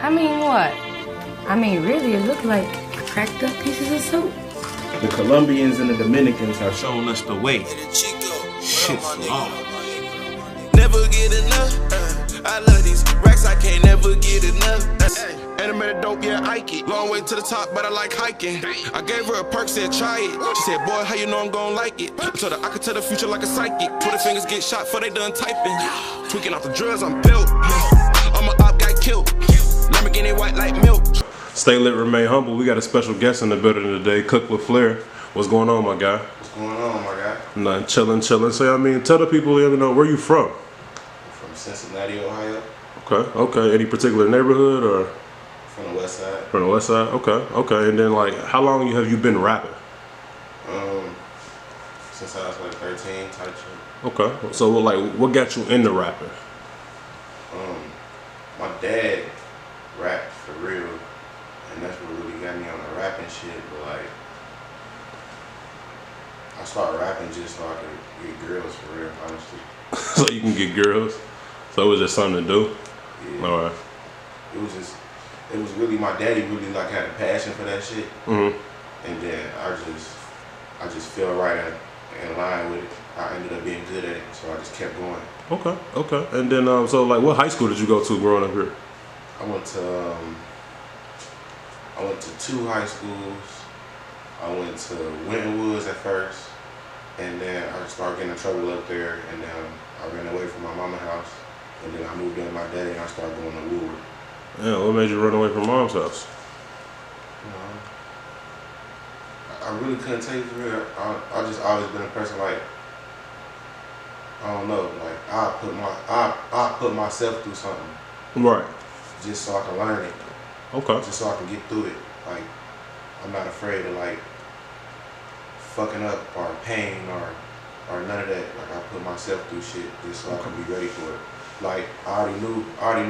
I mean, what? I mean, really, it looked like cracked up pieces of soap. The Colombians and the Dominicans have shown us the way. Shit's long. Never get enough. I love these racks, I can't never get enough. Animated dope, yeah, Ike it. Long way to the top, but I like hiking. I gave her a perk, said try it. She said, boy, how you know I'm gon' like it? I told her I could tell the future like a psychic. Twitter fingers get shot before they done typing. Tweaking off the drugs, I'm built. I'm a op, got killed. Lamborghini white like milk. Stay lit, remain humble. We got a special guest in the building today, Cook Laflare. What's going on, my guy? What's going on, my guy? Nothing, chilling. So, I mean, tell the people, you know, where you from? I'm from Cincinnati, Ohio. Okay. Any particular neighborhood or? From the west side. From the west side? Okay. And then, like, how long have you been rapping? Since I was like 13, type shit. Okay. So, like, what got you into rapping? My dad rapped for real, and that's what really got me on the rapping shit. But like, I started rapping just so I could get girls for real, honestly. So you can get girls? So it was just something to do? Yeah. All right. It was really, my daddy really like had a passion for that shit. And then I just feel right in line with it. I ended up being good at it, so I just kept going. Okay. And then, so like, what high school did you go to growing up here? I went to 2 high schools. I went to Winton Woods at first, and then I started getting in trouble up there, and then I ran away from my mama's house, and then I moved in with my daddy, and I started going to Woodward. Yeah, what made you run away from mom's house? You know, I really couldn't tell you for real. I just always been a person like, I don't know, like I put myself through something. Right. Just so I can learn it. Okay. Just so I can get through it. Like, I'm not afraid of like fucking up or pain or none of that. Like, I put myself through shit just so I can be ready for it. Like, I already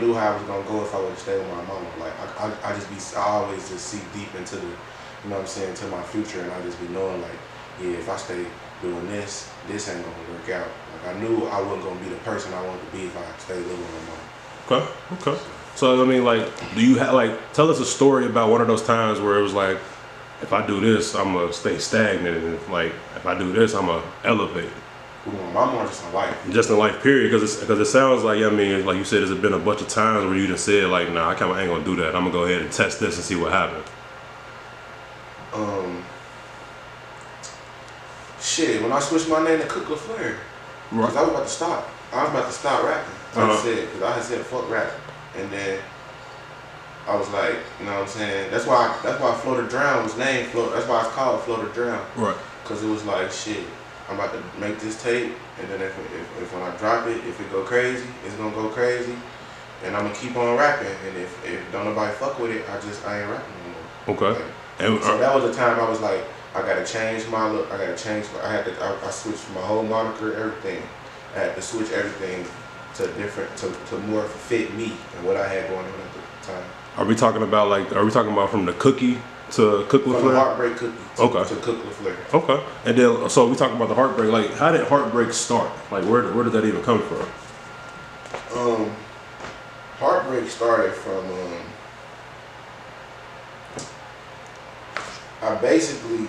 knew how I was gonna go if I would stay with my mama. Like, I always just see deep into the, you know what I'm saying, to my future, and I just be knowing like, yeah, if I stay doing this ain't gonna work out. Like, I knew I wasn't gonna be the person I wanted to be if I stayed living with my mama. Okay. So, I mean, like, do you have, like, tell us a story about one of those times where it was like, if I do this, I'm gonna stay stagnant, and like, if I do this, I'm gonna elevate. With my mama or just in life? Just in life, period, because it sounds like, I mean, like you said, there's been a bunch of times where you just said, like, nah, I kinda ain't gonna do that. I'm gonna go ahead and test this and see what happens. Shit, when I switched my name to Cook Laflare, because I was about to stop. I was about to stop rapping. Because I had said fuck rap. And then I was like, you know what I'm saying? That's why Float or Drown was named Float. That's why it's called Float or Drown. Right. Because it was like, shit, I'm about to make this tape, and then if when I drop it, if it go crazy, it's gonna go crazy, and I'm gonna keep on rapping. And if don't nobody fuck with it, I ain't rapping no more. Okay. Like, so that was the time I was like, I gotta change my look. I switched my whole moniker, everything. I had to switch everything to more fit me and what I had going on at the time. Are we talking about from the cookie to Cook Laflare? From the Heartbreak cookie to Cook Laflare. Okay. And then, so we talking about the Heartbreak. Like, how did Heartbreak start? Like, where did that even come from? Heartbreak started from, I basically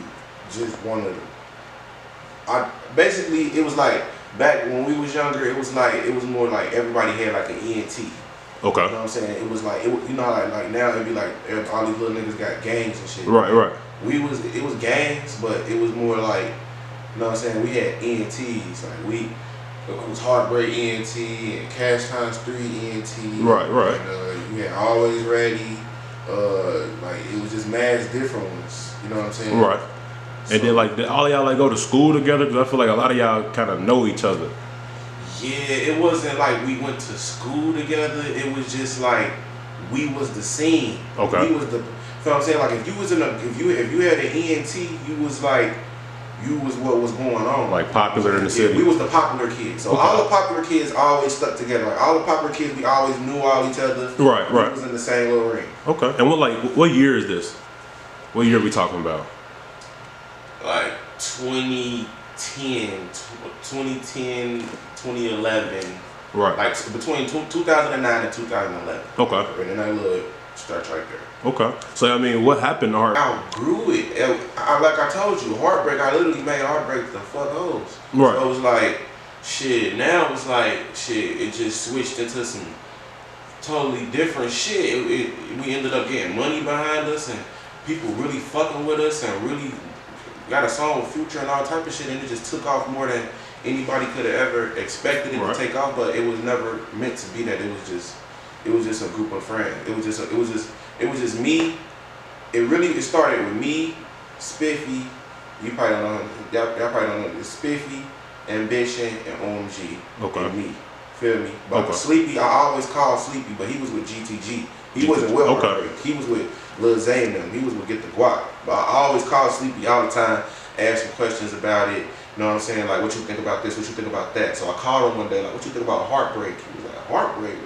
just wanted it was like, back when we was younger, it was more like everybody had like an ENT. Okay. You know what I'm saying? It was like, you know how like now it'd be like all these little niggas got gangs and shit. Right. It was gangs, but it was more like, you know what I'm saying? We had ENTs. Like it was Heartbreak ENT and Cash Times 3 ENT. Right. And you had Always Ready. Like it was just mad different ones. You know what I'm saying? Right. And then like, did all y'all like go to school together? Because I feel like a lot of y'all kind of know each other. Yeah, it wasn't like we went to school together. It was just like we was the scene. Okay. We was the. You know what I'm saying? Like if you had an ENT, you was what was going on. Like popular in the city. We was the popular kids. So all the popular kids always stuck together. Like all the popular kids, we always knew all each other. Right. We was in the same little ring. Okay. And what year is this? What year are we talking about? Like 2010, 2011. Right. Like between 2009 and 2011. Okay. And in that little starts right there. Okay. So I mean, what happened to Heart? I outgrew it. Like I told you, Heartbreak. I literally made Heartbreak the fuck hoes. Right. So it was like, shit. Now it's like, shit. It just switched into some totally different shit. We ended up getting money behind us and people really fucking with us and really got a song with Future and all type of shit, and it just took off more than anybody could have ever expected it to take off. But it was never meant to be that. It was just a group of friends. It was just me. It started with me, Spiffy. You probably don't know. Y'all probably don't know. It's Spiffy, Ambition, and OMG. Okay. And me. Feel me? But Sleepy, I always called Sleepy, but he was with GTG. He wasn't with Heartbreak. He was with Lil Zay and them. He was with Get the Guap. But I always called Sleepy all the time, ask him questions about it. You know what I'm saying? Like, what you think about this? What you think about that? So I called him one day, like, what you think about Heartbreak? He was like, Heartbreak?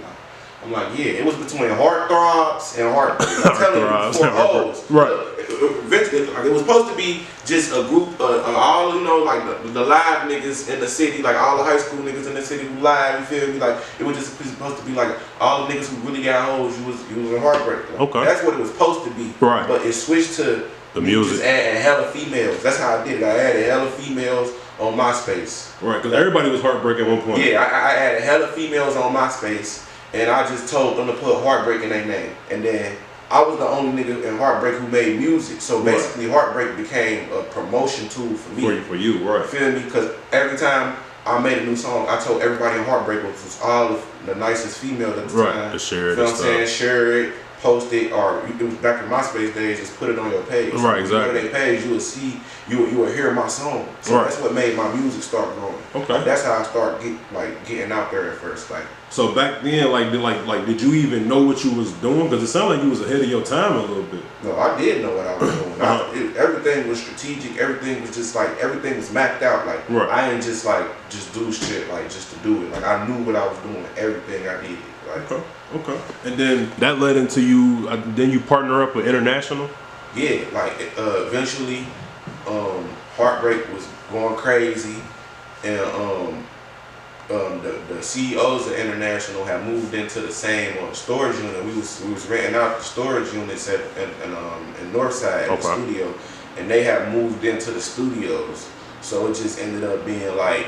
I'm like, yeah, it was between Heartthrobs and Heartbreak. I'm telling you, before O's. Right. Eventually, it was supposed to be just a group of all, you know, like the live niggas in the city, like all the high school niggas in the city who live, you feel me? Like, it was just supposed to be like all the niggas who really got hoes, you was in Heartbreak. Like, okay. That's what it was supposed to be. Right. But it switched to the music. Just adding hella females. That's how I did it. I added hella females on MySpace. Right, because everybody was Heartbreak at one point. Yeah, I added hella females on MySpace. And I just told them to put Heartbreak in their name. And then I was the only nigga in Heartbreak who made music. So basically Heartbreak became a promotion tool for me. For you, right. Feel me? Because every time I made a new song, I told everybody in Heartbreak, which was all of the nicest females at the time. To share it. You know what I'm saying? Share it, post it, or it was back in MySpace days, just put it on your page. Right, exactly. When you go to their page, you will see, you will hear my song. So that's what made my music start growing. Okay. Like, that's how I started getting out there at first. Like, so back then, did you even know what you was doing? Because it sounded like you was ahead of your time a little bit. No, I did know what I was doing. Everything was strategic. Everything was just like, everything was mapped out. Like, I didn't just do shit like just to do it. Like, I knew what I was doing. Everything I did. Like, okay. And then that led into you. Then you partner up with International. Yeah, like eventually, Heartbreak was going crazy, and the CEOs of International had moved into the same storage unit. We was renting out the storage units in Northside at the studio, and they had moved into the studios. So it just ended up being like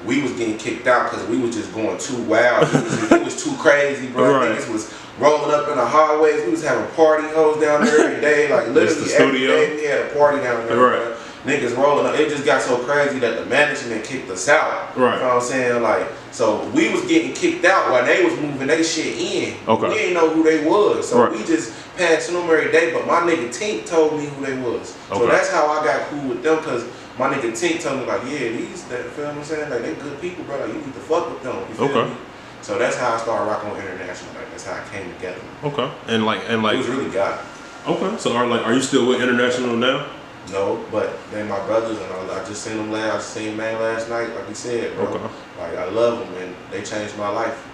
we was getting kicked out because we was just going too wild. It was too crazy, bro. Right. Niggas was rolling up in the hallways. We was having party hoes down there every day. Like literally every day we had a party down there. Right. Bro. Niggas rolling up. It just got so crazy that the management kicked us out. Right. You know what I'm saying? Like, so we was getting kicked out while they was moving their shit in. Okay. We didn't know who they was. So we just passed them every day. But my nigga Tink told me who they was. So that's how I got cool with them, because my nigga Tink told me, like, yeah, these, that, feel what I'm saying? Like, they good people, bro. Like, you need to fuck with them. You feel me? So that's how I started rocking with International. Like, that's how I came together. Okay. And like it was really God. Okay. So are you still with International now? No, but they my brothers, and I just seen them I just seen man last night, like you said, bro. Okay. Like, I love them, and they changed my life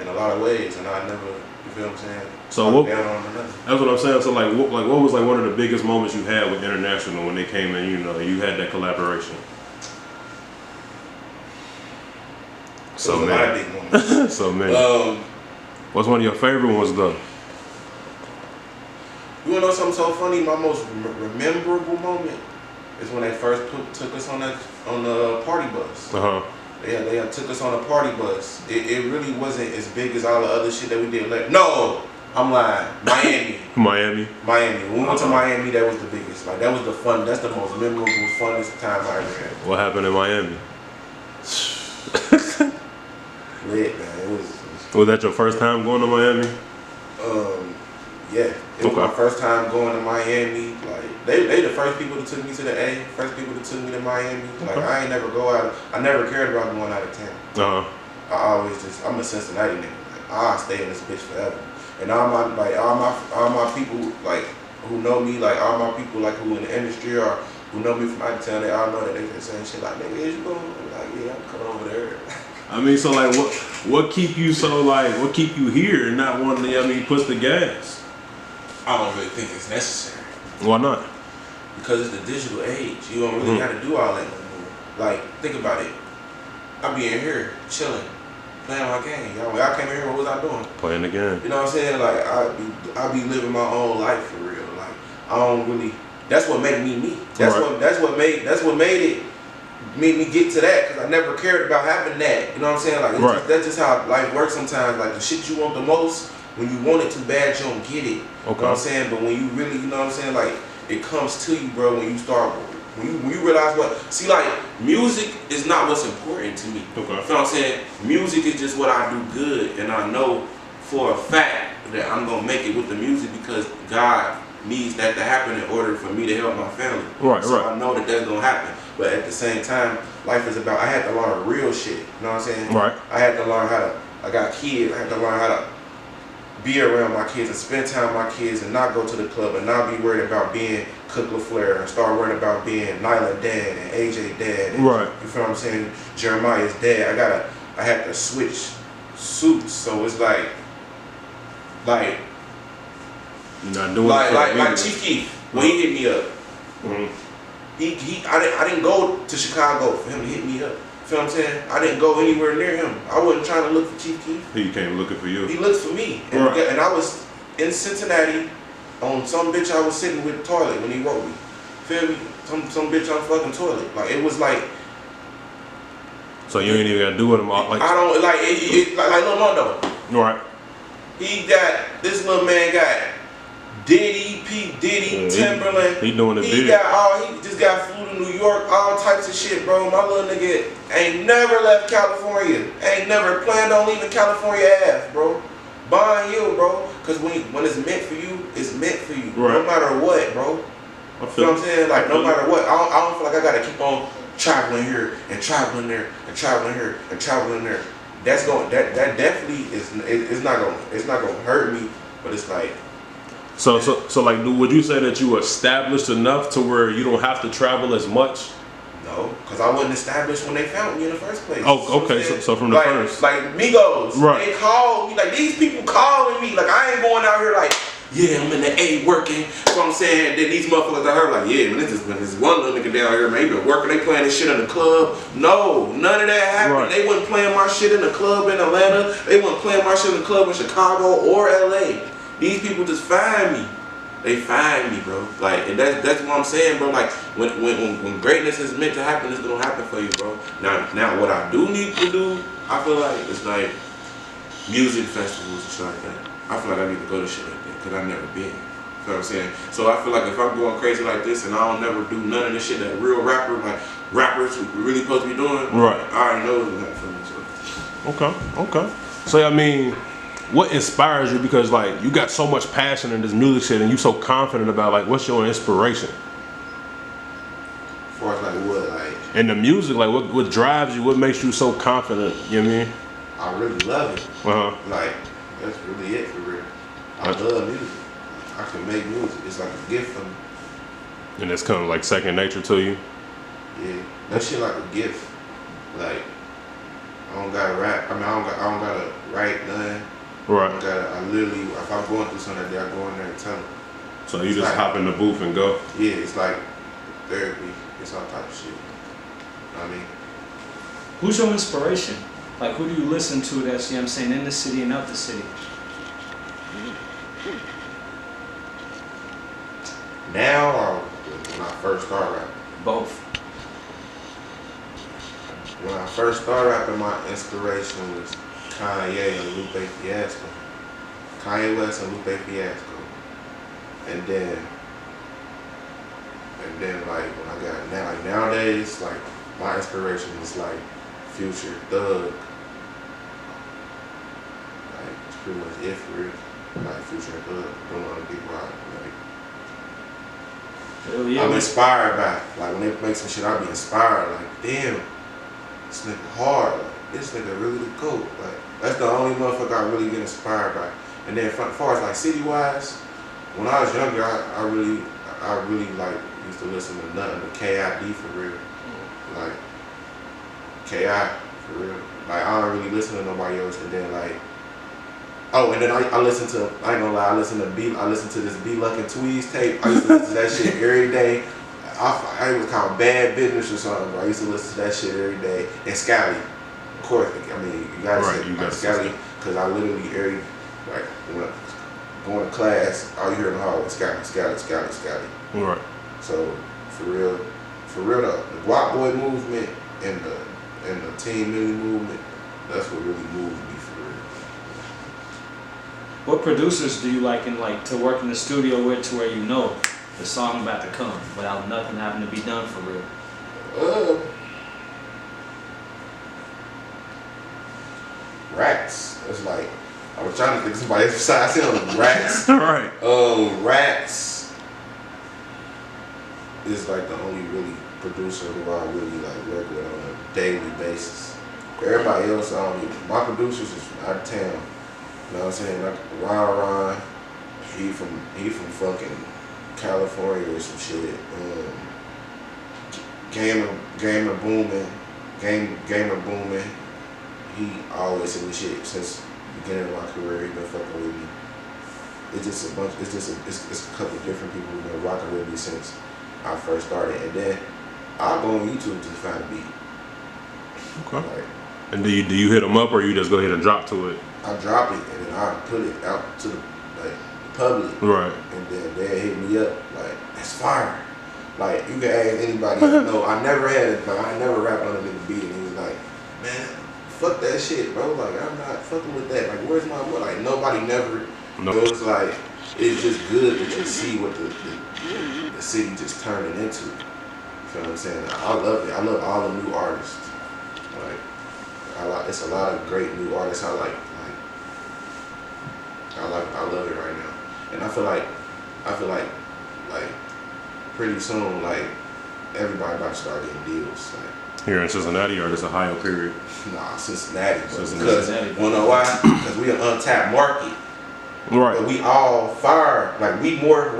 in a lot of ways, and I never, you feel what I'm saying? So that's what I'm saying. So what was like one of the biggest moments you had with International when they came in? You know, you had that collaboration. So a lot of big moments. So man, what's one of your favorite ones though? You wanna know something so funny? My most memorable moment is when they first took us on the party bus. They took us on a party bus. It really wasn't as big as all the other shit that we did. No, I'm lying. Miami. When we went to Miami, that was the biggest. Like, that was the fun. That's the most memorable, funnest time I ever had. What happened in Miami? Lit, man. Was that your first time going to Miami? Yeah. It was my first time going to Miami. Like, they the first people that took me to the A, first people that took me to Miami. Like, I ain't never go out. I never cared about going out of town. I always I'm a Cincinnati nigga. Like, I'll stay in this bitch forever. And all my people, like, who know me, like, all my people, like, who in the industry or who know me from out of town, they all know that they saying shit like, nigga, is you going? I'm like, yeah, I'm coming over there. I mean, so like, what keep you what keep you here and not wanting to, push the gas? I don't really think it's necessary. Why not? Because it's the digital age. You don't really got to do all that no more. Like, think about it. I be in here chilling, playing my game. Y'all came here, what was I doing? Playing the game. You know what I'm saying? Like I be living my own life for real. Like I don't really. That's what made me me. That's what made me get to that, because I never cared about having that. You know what I'm saying? Like that's just how life works sometimes. Like the shit you want the most, when you want it too bad, you don't get it. Okay. You know what I'm saying? But when you really, you know what I'm saying? Like it comes to you, bro. When you start. When you realize like music is not what's important to me. Okay. You know what I'm saying? Music is just what I do good, and I know for a fact that I'm gonna make it with the music because God needs that to happen in order for me to help my family. So I know that that's gonna happen. But at the same time, life is about, I had to learn real shit. You know what I'm saying? Right. I had to learn how to, I got kids, I had to learn how to be around my kids and spend time with my kids and not go to the club and not be worried about being Cook Laflare and start worrying about being Nyla dad and AJ dad. And, you feel what I'm saying? Jeremiah's dad. I had to switch suits, so it's like not doing like Chief Keef when he hit me up. I didn't go to Chicago for him to hit me up. You feel what I'm saying? I didn't go anywhere near him. I wasn't trying to look for Chief Keef. He came looking for you. He looked for me. And I was in Cincinnati on some bitch I was sitting with the toilet when he wrote me. Feel me? Some bitch on fucking toilet. Like it was like. So you ain't even gotta do it him all. Like I don't like Lil Mondo. Right. This little man got Diddy, P. Diddy, Timberland. He doing the He just got flew to New York, all types of shit, bro. My little nigga ain't never left California. Ain't never planned on leaving California ass, bro. Bond Hill, bro. Cause when it's meant for you, it's meant for you. Right. No matter what, bro. You know what I'm saying? Like no matter what. I don't feel like I gotta keep on traveling here and traveling there and traveling here and traveling there. That definitely it's not gonna hurt me, but it's like. So like, would you say that you established enough to where you don't have to travel as much? No, because I wasn't established when they found me in the first place. Oh, okay. So from the first, like Migos, they called me. Like these people calling me. Like I ain't going out here like, yeah, I'm in the A working. So I'm saying that these motherfuckers I heard like, yeah, man, this one little nigga down here, man, he been working. They playing this shit in the club. No, none of that happened. They wasn't playing my shit in the club in Atlanta. They wasn't playing my shit in the club in Chicago or LA. These people just find me. They find me, bro. Like, and that's what I'm saying, bro. Like, when greatness is meant to happen, it's gonna happen for you, bro. Now, what I do need to do, I feel like it's like music festivals and shit like that. I feel like I need to go to shit like that because I've never been. You know what I'm saying? So I feel like if I'm going crazy like this and I don't never do none of this shit that real rappers really supposed to be doing, I already know what's happening for me. So. Okay. So I mean, what inspires you? Because like you got so much passion in this music shit and you so confident about, like, what's your inspiration? As far as like what, like in the music, like what drives you? What makes you so confident? You know what I mean? I really love it. Like that's really it for real. I love music. I can make music. It's like a gift for me. And it's kind of like second nature to you? Yeah, that shit like a gift. Like I don't gotta rap. I mean, I don't gotta write nothing. Right. I literally, if I'm going through something that day, I go in there and tell them. So you just hop in the booth and go? Yeah, it's like therapy. It's all type of shit. You know what I mean? Who's your inspiration? Like, who do you listen to that's, you know what I'm saying, in the city and out the city? Now or when I first started rapping? Both. When I first started rapping, my inspiration was Kanye and Lupe Fiasco. Kanye West and Lupe Fiasco. And then like when I got nowadays, like my inspiration is like Future, Thug. Like it's pretty much it for real. Like Future and Thug, don't want to be wild. Like I'm inspired by it. Like when they make some shit, I be inspired. Like damn, this nigga hard. Like this nigga really the GOAT. Like that's the only motherfucker I really get inspired by. And then as far as like city-wise, when I was younger, I really like used to listen to nothing but KID for real. Like KI for real. Like I don't really listen to nobody else. And then like, oh, and then I listen to, I ain't gonna lie, I listen to this B Luck and Tweez tape. I used to listen to that shit every day. I was called Bad Business or something, bro. I used to listen to that shit every day. And Scally, of course, I mean, You gotta say, you gotta, because I literally like when I going to class, all you hear in the hallway, Scotty. Right. So for real though, the Guap Boy movement and the Team Millie movement, that's what really moved me for real. What producers do you like to work in the studio with, to where you know the song about to come without nothing having to be done for real? Rats. It's like, I was trying to think of somebody else besides him. Rats. Right. Rats is like the only really producer who I really like work with on a daily basis. Everybody else, my producers is from out of town. You know what I'm saying? Like Ron, he from fucking California or some shit. Gamer booming. He always in the shit since the beginning of my career. He been fucking with me. It's a couple of different people who've been rocking with me since I first started. And then I'll go on YouTube to find a beat. Okay. Like, and do you hit them up, or you just go ahead and drop to it? I drop it and then I put it out to the public. Right. And then they hit me up like, that's fire. Like, you can ask anybody I know. I never rapped on a nigga beat, and he was like, man, fuck that shit, bro. Like, I'm not fucking with that. Like, where's my boy? Like, nobody never. No. It was like, it's just good to just see what the city just turning into. You feel what I'm saying? I love it. I love all the new artists. Like, it's a lot of great new artists. I love it right now. And I feel like pretty soon, like, everybody about to start getting deals. Like, here in Cincinnati, or just Ohio period? Nah, Cincinnati. Because wanna know why? Because we an untapped market. Right. But we all fire. Like we more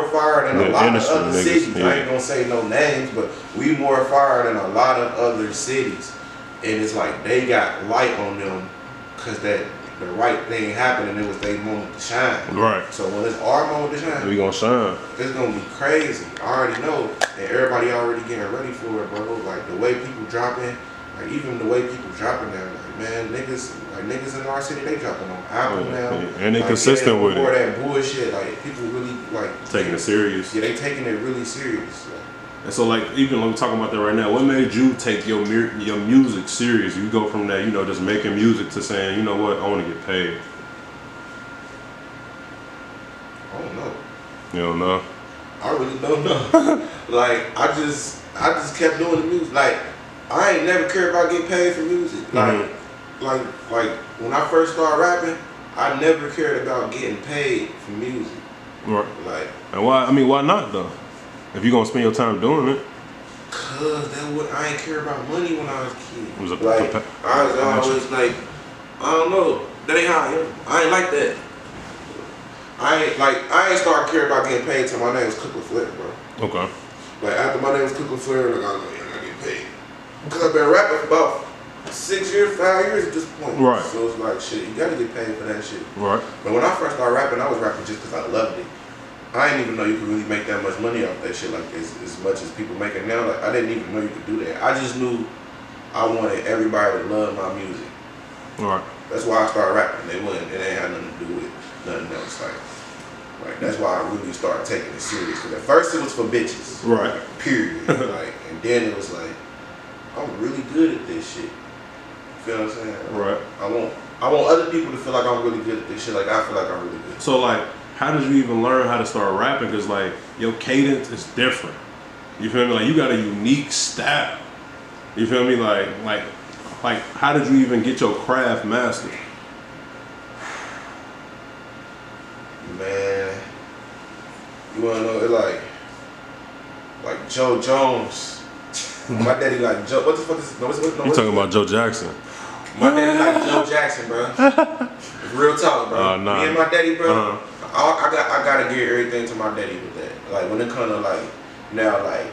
fire than a lot of other cities. Yeah. I ain't gonna say no names, but we more fire than a lot of other cities. And it's like they got light on them because the right thing happened and it was their moment to shine. Right. So when it's our moment to shine, we gonna shine. It's gonna be crazy. I already know, and everybody already getting ready for it, bro. Like the way people dropping, like even the way people dropping now, like man, niggas in our city, they dropping on Apple now. And they consistent with it. More that bullshit, like people really like taking it serious. Yeah, they taking it really serious. Like, and so, like, even when we're talking about that right now, what made you take your music serious? You go from that, just making music to saying, you know what, I want to get paid. I don't know. You don't know? I really don't know. Like, I just kept doing the music. Like, I ain't never cared about getting paid for music. Like, like when I first started rapping, I never cared about getting paid for music. Right. Like, and why? I mean, why not though? If you're gonna spend your time doing it. Cause I ain't care about money when I was a kid. It was I was always like, I don't know, that ain't how I am. I ain't like that. I ain't started caring about getting paid till my name was Cook Laflare, bro. Okay. Like after my name was Cook Laflare, like I was like, I get paid. Cause I've been rapping for about 5 years at this point. Right. So it's like shit, you gotta get paid for that shit. Right. But when I first started rapping, I was rapping just cause I loved it. I didn't even know you could really make that much money off that shit, like as much as people make it now. Like I didn't even know you could do that. I just knew I wanted everybody to love my music. Right. That's why I started rapping. It ain't had nothing to do with nothing else. Like that's why I really started taking it serious. Cause at first it was for bitches. Right. Like, period. Like, and then it was like, I'm really good at this shit. You feel what I'm saying? Right. I want other people to feel like I'm really good at this shit. Like I feel like I'm really good. So like, how did you even learn how to start rapping? Because like your cadence is different. You feel me? Like you got a unique style. You feel me? Like how did you even get your craft mastered? Man, you wanna know it like Joe Jones. My daddy like Joe. What the fuck is you talking about Joe Jackson? My daddy like Joe Jackson, bro. Real talk, bro. Me and my daddy, bro. I gotta give everything to my daddy with that. Like when it comes to like now, like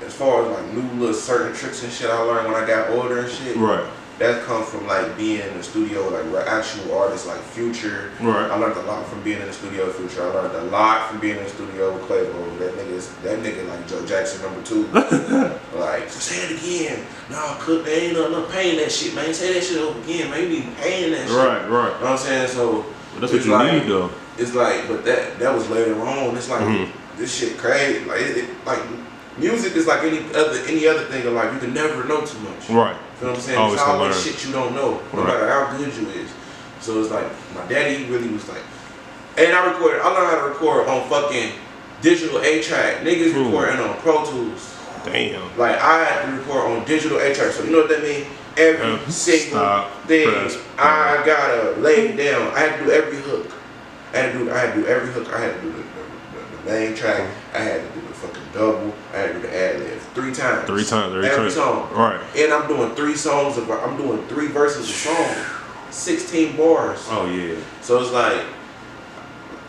as far as like new little certain tricks and shit I learned when I got older and shit. Right. that comes from like being in the studio with like actual artists like Future. Right. I learned a lot from being in the studio with Future. I learned a lot from being in the studio with Quavo. That nigga like Joe Jackson #2. Like, say it again. No, cook, they ain't enough paying that shit, man. Say that shit over again, man. You be paying that shit. Right. You know what I'm saying? So that's what you need though. It's like, but that was later on. It's like this shit crazy. Like like music is like any other thing in life. You can never know too much. Right. You know what I'm saying? Always it's always shit you don't know, no matter how good you is. So it's like my daddy really was like, and I learned how to record on fucking digital 8-track. Niggas recording on Pro Tools. Damn. Like I had to record on digital 8-track. So you know what that means? Every single thing I gotta lay down. I had to do every hook. I had to do every hook. I had to do the main track. I had to do the fucking double. I had to do the ad-lib 3 times. 3 times. Every song. Right. And I'm doing 3 songs. I'm doing 3 verses of song. 16 bars. Oh yeah. So it's like,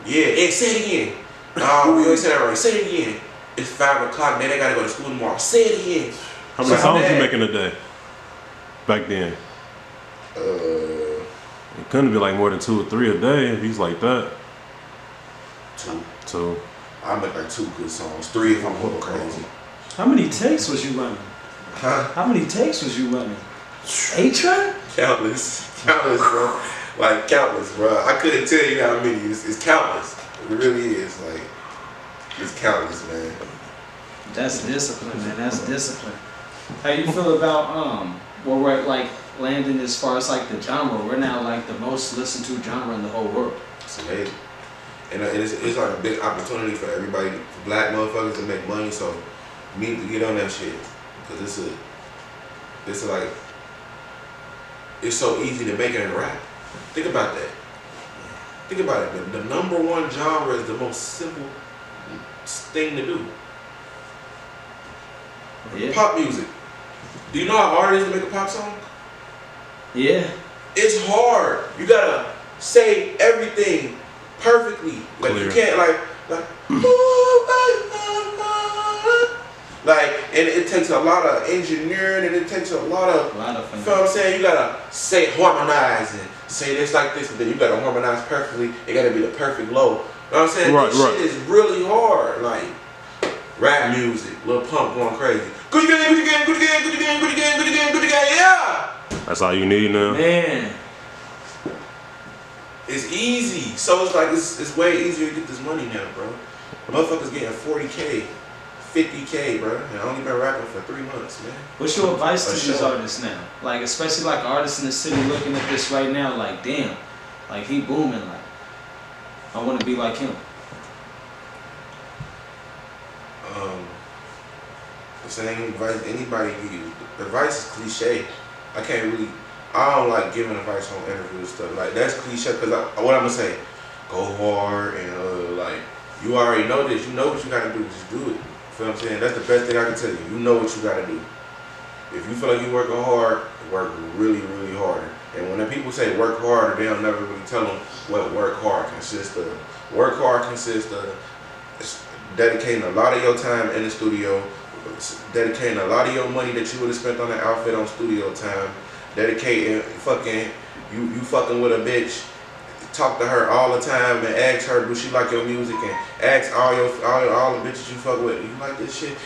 yeah. And say it again. No, we always say that right. Say it again. It's 5 o'clock. Man, they gotta go to school tomorrow. Say it again. How many songs you making a day? Back then. It couldn't be like more than 2 or 3 a day if he's like that. 2. I make like 2 good songs. 3 if I'm going crazy. How many takes was you running? Huh? How many takes was you running? 8-track? Countless, bro. Like countless, bro. I couldn't tell you how many. It's countless. It really is. Like, it's countless, man. That's discipline, man. That's discipline. How you feel about where we're like landing as far as like the genre? We're now like the most listened to genre in the whole world. It's amazing. And it's like a big opportunity for everybody, for black motherfuckers to make money. So we need to get on that shit, because it's like, it's so easy to make it in rap. Think about that. Think about it. The #1 genre is the most simple thing to do. Yeah. Pop music. Do you know how hard it is to make a pop song? Yeah. It's hard. You gotta say everything perfectly. Like Clear. you can't like and it takes a lot of engineering, and it takes a lot of you know what I'm saying? You gotta say harmonize and say this like this, and then you gotta harmonize perfectly. It gotta be the perfect low. You know what I'm saying? Right, this shit is really hard. Like rap music, Lil Pump going crazy. Good again, yeah. That's all you need now. Man. It's easy. So it's like it's way easier to get this money now, bro. Motherfuckers getting 40K, 50K, bro. And I only been rapping for 3 months, man. What's your advice to these artists now? Like, especially like artists in the city looking at this right now, like, damn, like he booming, like, I want to be like him. The same advice anybody give you. Advice is cliche. I don't like giving advice on interviews and stuff. Like, that's cliche, because what I'm gonna say, go hard and like, you already know this. You know what you gotta do. Just do it. Feel what I'm saying? That's the best thing I can tell you. You know what you gotta do. If you feel like you're working hard, work really, really harder. And when the people say work harder, they don't never really tell them what work hard consists of. Work hard consists of dedicating a lot of your time in the studio, dedicating a lot of your money that you would have spent on the outfit on studio time, dedicating you fucking with a bitch, talk to her all the time and ask her, do she like your music, and ask all the bitches you fuck with, you like this shit,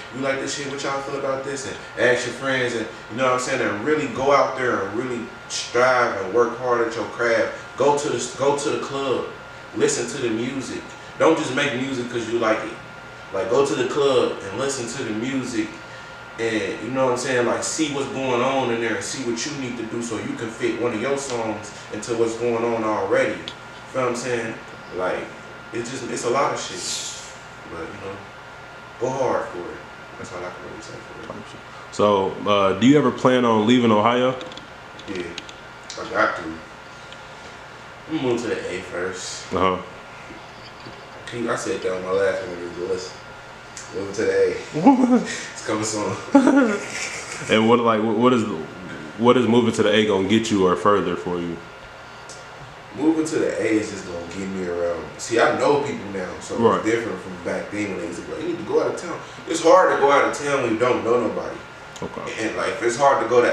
what y'all feel about this, and ask your friends, and you know what I'm saying, and really go out there and really strive and work hard at your craft. Go to the club, listen to the music. Don't just make music because you like it. Like, go to the club and listen to the music, and you know what I'm saying, like, see what's going on in there and see what you need to do so you can fit one of your songs into what's going on already. You know what I'm saying? Like, it's a lot of shit. But, you know, go hard for it. That's all I can really say for it. So, do you ever plan on leaving Ohio? Yeah, I got to. I'm gonna move to the A first. I said that on my last interview, listen. Move to the A. It's coming soon. And what is moving to the A gonna get you or further for you? Moving to the A is just gonna get me around. See, I know people now, so right. It's different from back then when they used to go, you need to go out of town. It's hard to go out of town when you don't know nobody. Okay. And like, it's hard to go to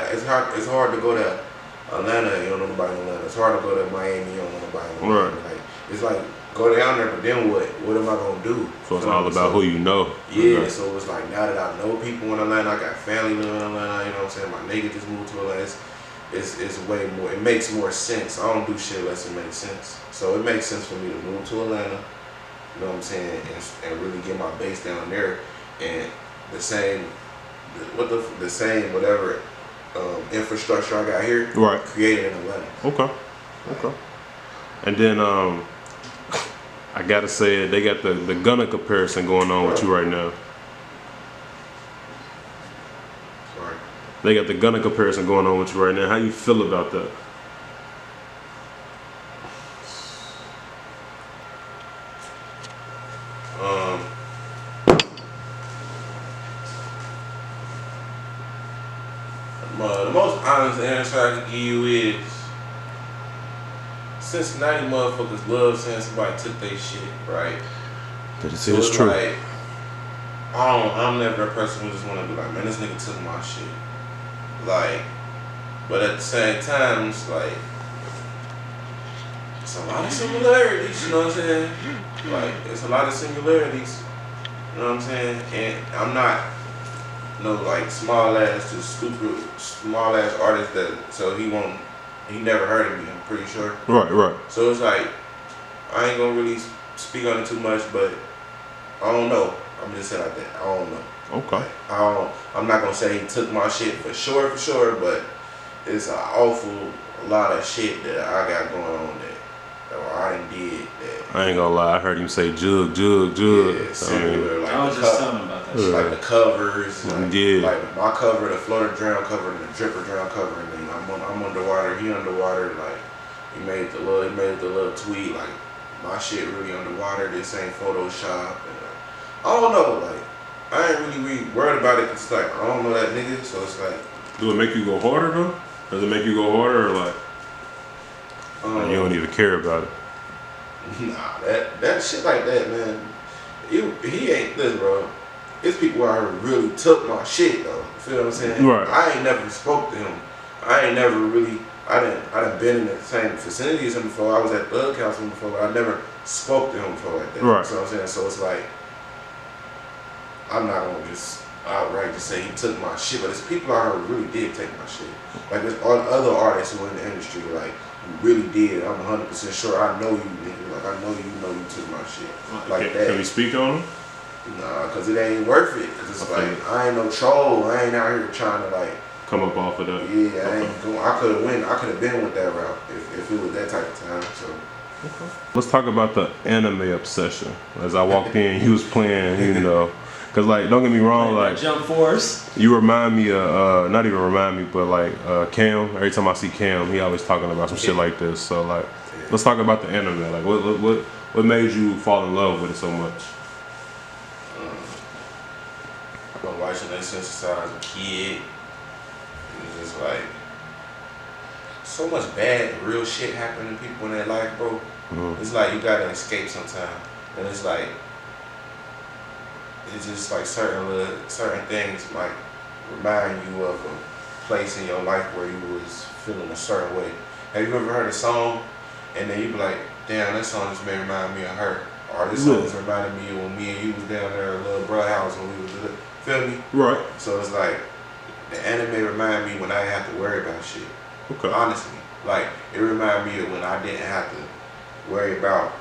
Atlanta, you don't know nobody in Atlanta. It's hard to go to Miami, you don't know nobody in Miami. Like, it's like, go down there, but then what? What am I gonna do? So it's all about who you know. Yeah, so it's like now that I know people in Atlanta, I got family living in Atlanta, you know what I'm saying? My nigga just moved to Atlanta. It's way more, it makes more sense. I don't do shit unless it makes sense. So it makes sense for me to move to Atlanta, you know what I'm saying, and really get my base down there, and the same whatever infrastructure I got here, right, created in Atlanta. Okay. And then I gotta say it, they got the Gunna comparison going on with you right now. Sorry. They got the Gunna comparison going on with you right now. How you feel about that? The most honest answer I can give you is Cincinnati motherfuckers love saying somebody took their shit, right? That is true. Like, I'm never a person who just want to be like, man, this nigga took my shit. Like, but at the same time, it's like, it's a lot of similarities, you know what I'm saying? Like, it's a lot of similarities, you know what I'm saying? And I'm not no like small ass, just stupid small ass artist that, so he never heard of me, I'm pretty sure. Right. So it's like, I ain't gonna really speak on it too much, but I don't know. I'm just saying like that. I don't know. Okay. Like, I'm not gonna say he took my shit for sure, but it's an awful lot of shit that I got going on that I done did that. I ain't gonna lie, I heard him say jug. Yeah, similar. Like I was just telling him about that shit. Like the covers, yeah. Like my cover, the Florida Drown cover, and the Dripper Drown cover, and then I'm underwater, he underwater. Like he made the little tweet, like my shit really underwater. This ain't Photoshop, and I don't know. Like I ain't really worried about it. It's like I don't know that nigga, so it's like. Do it make you go harder though? Does it make you go harder, or like you don't even care about it? Nah, that shit like that, man. He ain't this, bro. It's people out here really took my shit though. You feel what I'm saying? Right. I ain't never spoke to him. I ain't never really. I done been in the same vicinity as him before. I was at Thug Council before, but I never spoke to him before like that. Right. You know what I'm saying? So it's like I'm not gonna just outright just say he took my shit, but it's people out here who really did take my shit. Like there's other artists who are in the industry like who really did. I'm 100% sure I know you, nigga. Like I know you took my shit. Like that. Can we speak on him? Nah, cause it ain't worth it. Cause it's like I ain't no troll. I ain't out here trying to like come up off of that. Yeah, I ain't going. I could have been with that route if it was that type of time. So. Okay. Let's talk about the anime obsession. As I walked in, he was playing, you know, cause like don't get me wrong, like Jump Force. You remind me of not even remind me, but like Cam. Every time I see Cam, he always talking about some shit like this. So like, let's talk about the anime. Like, what made you fall in love with it so much? I've been watching that since I was a kid. It's just like so much bad real shit happening to people in their life, bro. It's like you gotta escape sometime, and it's like it's just like certain things might remind you of a place in your life where you was feeling a certain way. Have you ever heard a song and then you be like, damn, that song just may remind me of her, or this song just reminded me of when me and you was down there at little bro house when we was little. Feel me? Right. So it's like the anime remind me when I didn't have to worry about shit. Okay. Honestly, like it reminded me of when I didn't have to worry about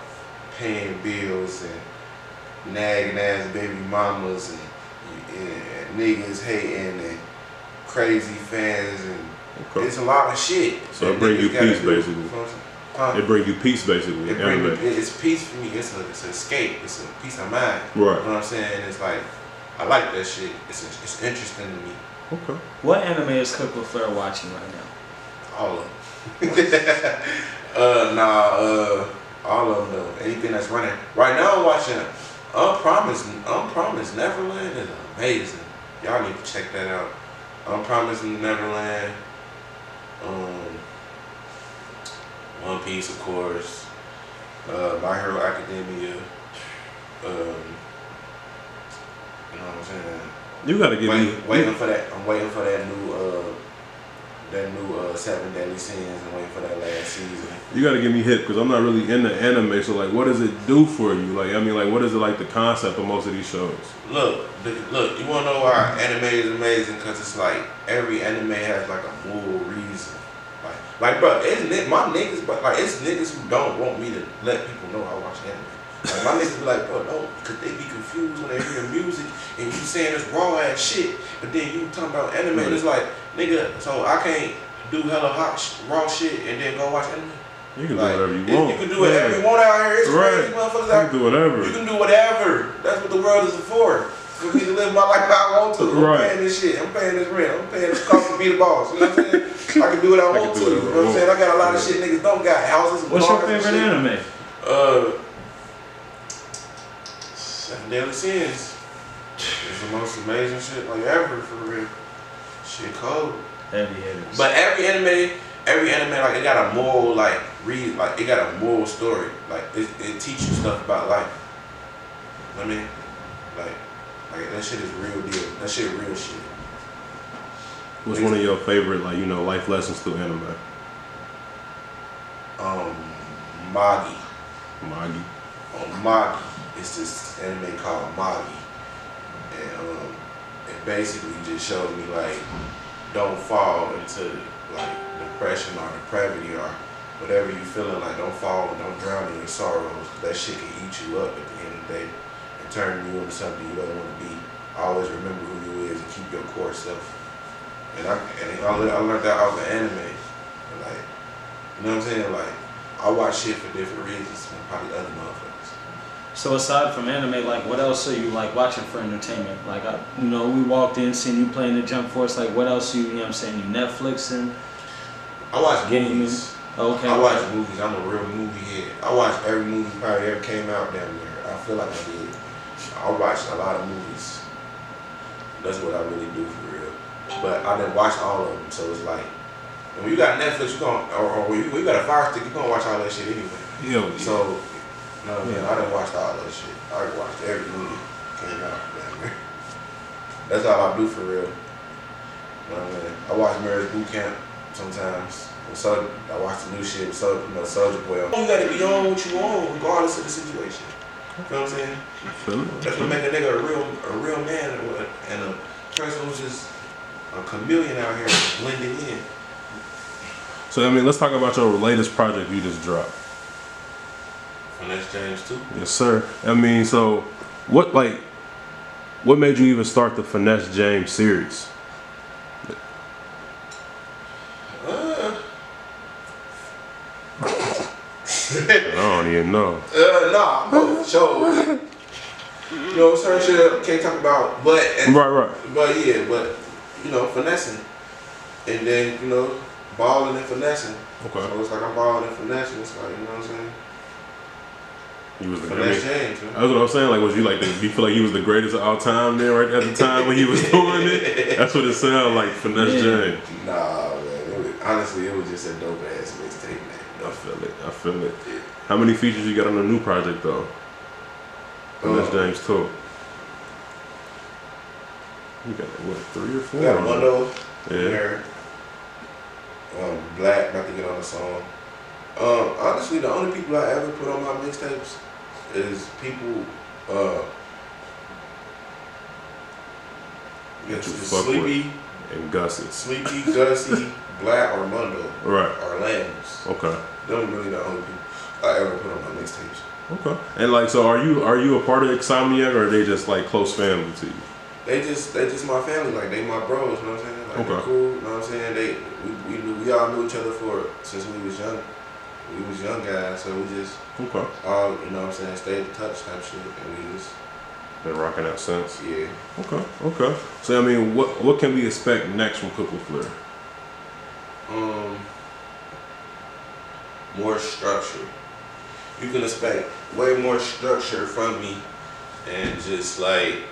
paying bills and nagging ass baby mamas and niggas hating and crazy fans and it's a lot of shit. So it brings you peace basically. It brings you peace basically. It's peace for me. It's an escape. It's a peace of mind. Right. You know what I'm saying? And it's like I like that shit. It's interesting to me. Okay. What anime is Cook Laflare watching right now? All of them. All of them though. Anything that's running. Right now I'm watching Unpromised Neverland is amazing. Y'all need to check that out. Unpromised Neverland. One Piece, of course. My Hero Academia. You know what I'm saying? You gotta give me. Waiting for that. I'm waiting for that new new 7 Deadly Sins and waiting for that last season. You gotta get me hip because I'm not really into anime. So like, what does it do for you? Like, I mean, like, what is it like the concept of most of these shows? Look, you wanna know why anime is amazing? Cause it's like every anime has like a moral reason. Like, bro, it's my niggas, but like it's niggas who don't want me to let people know I watch anime. Like my niggas be like, bro, no, cause they be confused when they hear music and you saying this raw ass shit, but then you talking about anime. And it's like, nigga, so I can't do hella raw shit and then go watch anime. You can like, do whatever you want. You can do whatever you want out here. It's crazy, motherfuckers. You can do whatever. You can do whatever. That's what the world is for. For me to live my life how I want to. I'm paying this shit. I'm paying this rent. I'm paying this cost to be the boss. You know what I'm saying? I can do what I want to. You know what I'm saying? I got a lot of shit niggas don't got. Houses and What's your favorite anime? 7 Deadly Sins. It's the most amazing shit like ever for real. Shit cold. Heavy hitters. But every anime like it got a moral like it got a moral story. Like it teach you stuff about life. I mean, like that shit is real deal. That shit real shit. What's one of your favorite like life lessons through anime? Magi. Magi. It's this anime called Magi, and it basically just shows me like don't fall into like depression or depravity or whatever you feeling like. Don't fall and don't drown in your sorrows. That shit can eat you up at the end of the day and turn you into something you don't want to be. Always remember who you is and keep your core self. And I learned that out of the anime. And like, you know what I'm saying? Like, I watch shit for different reasons than probably other motherfuckers. So aside from anime, like what else are you like watching for entertainment? Like we walked in, seen you playing the Jump Force. Like what else you know what I'm saying? You Netflixing? I watch movies. Okay. I watch movies. I'm a real movie head. I watch every movie probably ever came out down there. I feel like I did. I watch a lot of movies. That's what I really do for real. But I didn't watch all of them, so it's like, and when you got Netflix, or when you got a Fire Stick, you gonna watch all that shit anyway. Yeah. So, you know what I mean? I done watched all that shit. I watched every movie came out down there. That's all I do for real. You know what I mean? I watch Marriage Boot Camp sometimes. So I watch the new shit with Soulja Boy. You gotta be on what you want, regardless of the situation. You know what I'm saying? That's what make a nigga a real man and a person who's just a chameleon out here blending in. So I mean, let's talk about your latest project you just dropped. Finesse James too. Yes, sir. I mean, so what made you even start the Finesse James series? I don't even know. Nah, sure. You know, certain shit I can't talk about, but right. But yeah, but you know, finessing, and then balling and finessing. Okay. So it's like I'm balling and finessing. It's like, you know what I'm saying? He was the Finesse James. Man. That's what I'm saying. Like, was you like? Do you feel like he was the greatest of all time then, right at the time when he was doing it? That's what it sounded like, Finesse James. Nah, man. Honestly, it was just a dope ass mixtape, man. I feel it. Yeah. How many features you got on the new project though? Finesse James too. You got what, 3 or 4? We got Mundo. Yeah. Black about to get on the song. Honestly, the only people I ever put on my mixtapes is people. Sleepy and Gussie. Sleepy, Gussie, Black, or Mundo. Right. Or Lambs. Okay. Them really the only people I ever put on my mixtapes. Okay. And like, so are you a part of Insomniac, or are they just like close family to you? They just my family. Like they my bros. You know what I'm saying? Like okay. They're cool. You know what I'm saying? We all knew each other since we was young. We was young guys, so we just all, you know what I'm saying, stayed in touch type shit, and we just been rocking out since. Yeah. Okay. So I mean, what can we expect next from Cook with Flair? More structure. You can expect way more structure from me, and just like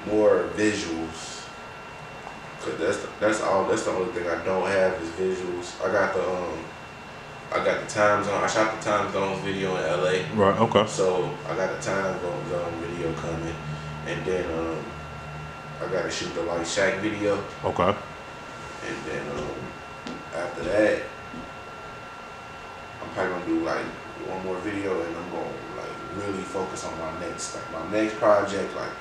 more visuals. Cause that's the only thing I don't have is visuals. I got the time zone. I shot the time zone video in LA. Right. Okay. So I got the time zone video coming, and then I I gotta shoot the like Shaq video. Okay. And then after that, I'm probably gonna do like one more video, and I'm gonna like really focus on my next project. Like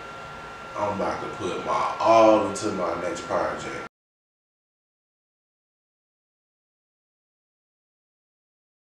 I'm about to put my all into my next project.